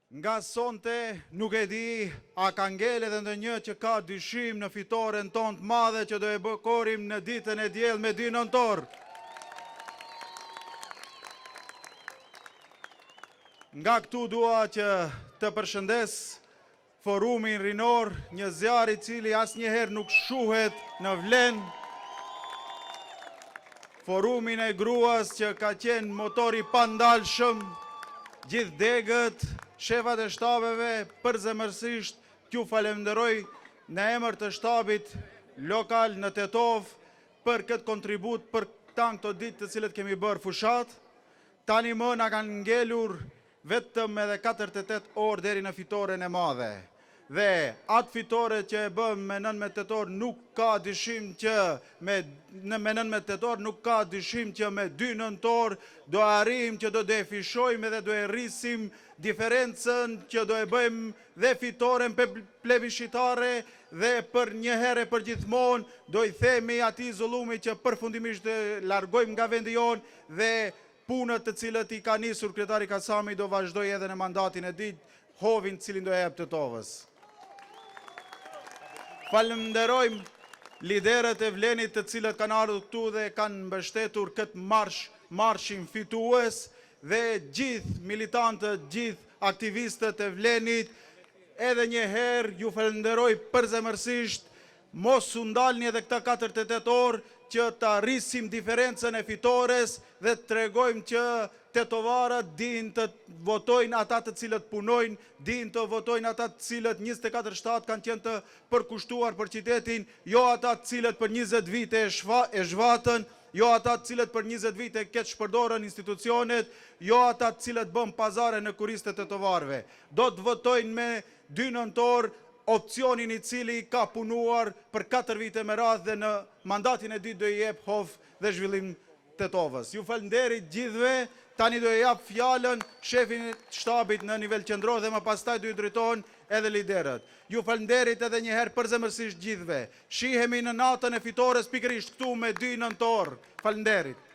Nga sonte nuk e di a ka ngele dhe ndonjë që ka dyshim në fitoren tonë të madhe që do e bëkorim në ditën e diell me 2 nëntor. Nga këtu dua që të përshëndes Forumin Rinor, një zjarr i cili asnjëherë nuk shuhet në Vlen. Forumin e gruas që ka qenë motori pandalshëm, gjithë degët, shefat e shtabeve, përzemërsisht t'ju falenderoj në emër të shtabit lokal në Tetov për këtë kontribut për këto ditë të cilët kemi bërë fushat. Tani më na kanë ngelur vetëm edhe 48 orë deri në fitoren e madhe. Dhe atë fitore që e bëm me 19 tetor nuk ka dyshim që me 19 tetor nuk ka dyshim që me 2 nëntor do arrijmë që do fishojmë dhe do e rrisim diferencën që do e bëjmë dhe fitoren plebiscitare dhe për një herë për gjithmonë do i themi atij zullumi që përfundimisht largojmë nga vendi jonë dhe punët të cilët i ka nisur kryetari Kasami do vazhdoj edhe në mandatin e ditë hovin cilin do e jep Tetovës. Falenderojmë liderët e Vlenit të cilët kanë ardhur këtu dhe kanë mbështetur këtë marshin fitues dhe gjithë militantët, gjithë aktivistët e Vlenit. Edhe një herë ju falenderoj përzemërsisht, mos u ndalni edhe këta 48 orë që të rrisim diferencën e fitores dhe të tregojmë që tetovarët dinë të votojnë ata të cilët punojnë, dinë të votojnë ata të cilët 24 shtatë kanë qenë të përkushtuar për qytetin, jo ata të cilët për 20 vite e zhvatën, jo ata të cilët për 20 vite ketë shpërdorën institucionet, jo ata të cilët bën pazare në kuriste të tetovarëve. Do të votojnë me 2 nëntor opcionin i cili ka punuar për 4 vite me radhë dhe në mandatin e ditë do i jep hov dhe zhvillim Tetovës. Ju falenderit gjithve, tani do i jap fjalën shefin e shtabit në nivel qendror dhe më pastaj do i drejtohen edhe liderët. Ju falenderit edhe një herë përzemërsisht gjithve. Shihemi në natën e fitores pikërisht këtu me 2 nëntor. Falenderit.